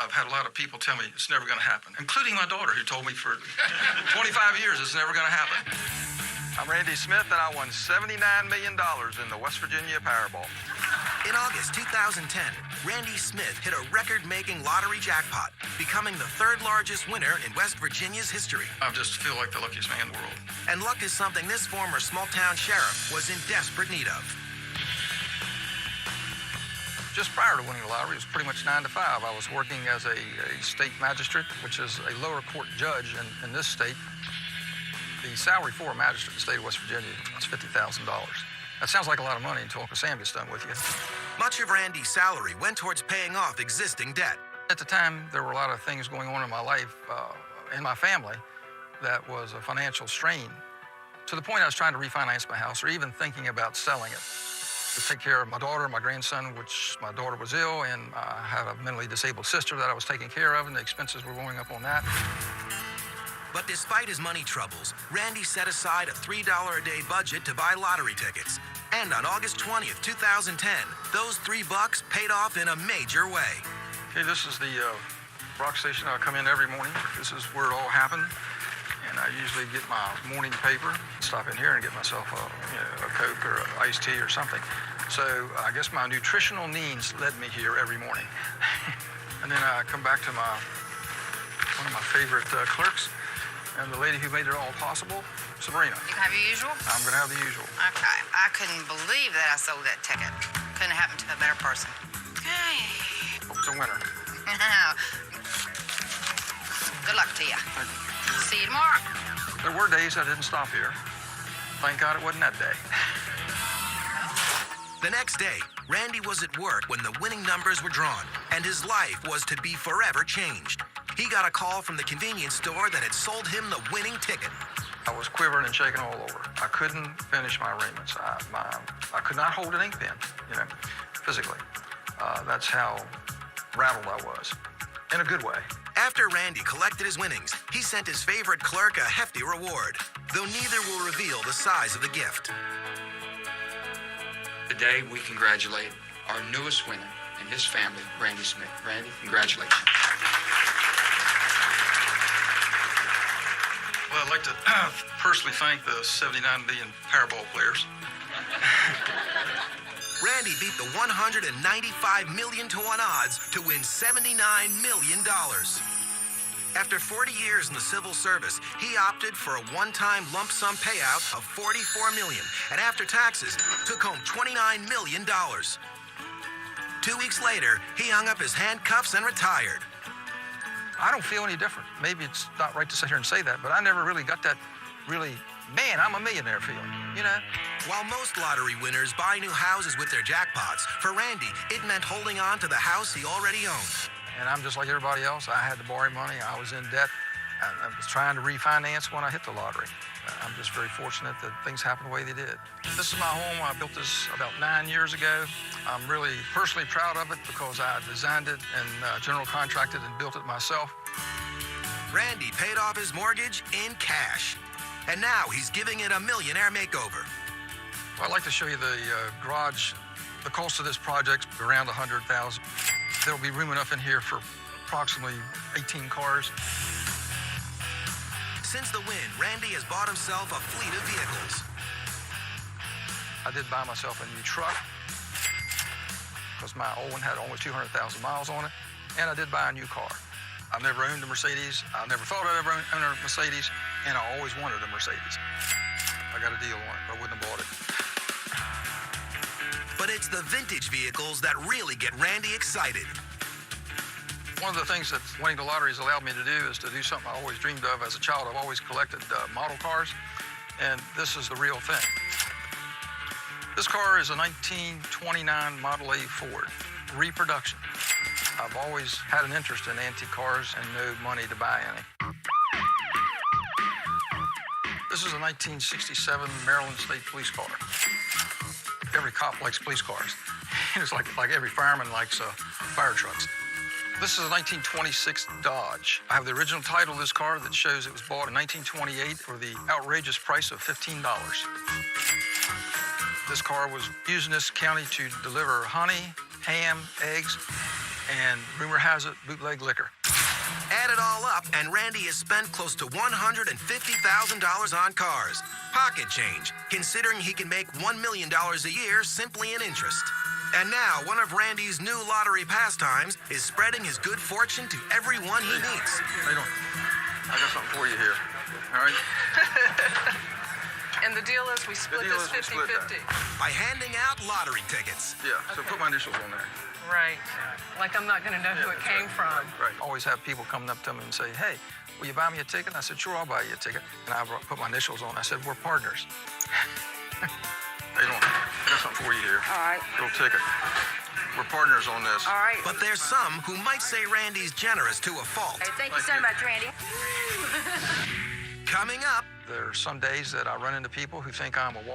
I've had a lot of people tell me it's never going to happen, including my daughter, who told me for 25 years it's never going to happen. I'm Randy Smith, and I won $79 million in the West Virginia Powerball. In August 2010, Randy Smith hit a record-making lottery jackpot, becoming the third largest winner in West Virginia's history. I just feel like the luckiest man in the world. And luck is something this former small-town sheriff was in desperate need of. Just prior to winning the lottery, it was pretty much 9 to 5. I was working as a state magistrate, which is a lower court judge in this state. The salary for a magistrate in the state of West Virginia is $50,000. That sounds like a lot of money until Uncle Sam gets done with you. Much of Randy's salary went towards paying off existing debt. At the time, there were a lot of things going on in my life, in my family, that was a financial strain, to the point I was trying to refinance my house or even thinking about selling it to take care of my daughter, my grandson, which my daughter was ill, and I had a mentally disabled sister that I was taking care of, and the expenses were going up on that. But despite his money troubles, Randy set aside a $3 a day budget to buy lottery tickets. And on August 20th, 2010, those $3 paid off in a major way. Okay, this is the rock station I come in every morning. This is where it all happened. And I usually get my morning paper, stop in here and get myself a Coke or an iced tea or something. So I guess my nutritional needs led me here every morning. And then I come back to one of my favorite clerks, and the lady who made it all possible, Sabrina. You can have your usual? I'm going to have the usual. Okay. I couldn't believe that I sold that ticket. Couldn't happen to a better person. Okay. It's a winner. Good luck to you. Thank you. See you tomorrow. There were days I didn't stop here. Thank God it wasn't that day. The next day, Randy was at work when the winning numbers were drawn, and his life was to be forever changed. He got a call from the convenience store that had sold him the winning ticket. I was quivering and shaking all over. I couldn't finish my arraignments. I could not hold an ink pen, physically. That's how rattled I was, in a good way. After Randy collected his winnings, he sent his favorite clerk a hefty reward, though neither will reveal the size of the gift. Today, we congratulate our newest winner and his family, Randy Smith. Randy, congratulations. Well, I'd like to personally thank the 79 million Powerball players. Randy beat the 195 million to 1 odds to win $79 million. After 40 years in the civil service, he opted for a one-time lump sum payout of $44 million, and after taxes, took home $29 million. 2 weeks later, he hung up his handcuffs and retired. I don't feel any different. Maybe it's not right to sit here and say that, but I never really got that man, I'm a millionaire feeling, While most lottery winners buy new houses with their jackpots, for Randy, it meant holding on to the house he already owned. And I'm just like everybody else. I had to borrow money. I was in debt. I was trying to refinance when I hit the lottery. I'm just very fortunate that things happened the way they did. This is my home. I built this about 9 years ago. I'm really personally proud of it because I designed it and general contracted and built it myself. Randy paid off his mortgage in cash. And now he's giving it a millionaire makeover. Well, I'd like to show you the garage. The cost of this project's around $100,000. There'll be room enough in here for approximately 18 cars. Since the win, Randy has bought himself a fleet of vehicles. I did buy myself a new truck because my old one had almost 200,000 miles on it, and I did buy a new car. I've never owned a Mercedes. I never thought I'd ever own a Mercedes, and I always wanted a Mercedes. I got a deal on it, or I wouldn't have bought it. But it's the vintage vehicles that really get Randy excited. One of the things that winning the lottery has allowed me to do is to do something I always dreamed of as a child. I've always collected model cars, and this is the real thing. This car is a 1929 Model A Ford, reproduction. I've always had an interest in antique cars and no money to buy any. This is a 1967 Maryland State Police car. Every cop likes police cars. It's like every fireman likes fire trucks. This is a 1926 Dodge. I have the original title of this car that shows it was bought in 1928 for the outrageous price of $15. This car was used in this county to deliver honey, ham, eggs, and rumor has it, bootleg liquor. Add it all up, and Randy has spent close to $150,000 on cars. Pocket change, considering he can make $1 million a year simply in interest. And now, one of Randy's new lottery pastimes is spreading his good fortune to everyone he meets. How you doing? I got something for you here. All right? And the deal is we split deal this is we split 50-50. By handing out lottery tickets. Yeah, so put my initials on there. Right. Like I'm not going to know who it came from. Right. Always have people coming up to me and say, hey, will you buy me a ticket? And I said, sure, I'll buy you a ticket. And I put my initials on. I said, we're partners. How you doing? I got something for you here. All right. Little ticket. We're partners on this. All right. But there's some who might say Randy's generous to a fault. Hey, thank you so much, Randy. Coming up, There are some days that I run into people who think I'm a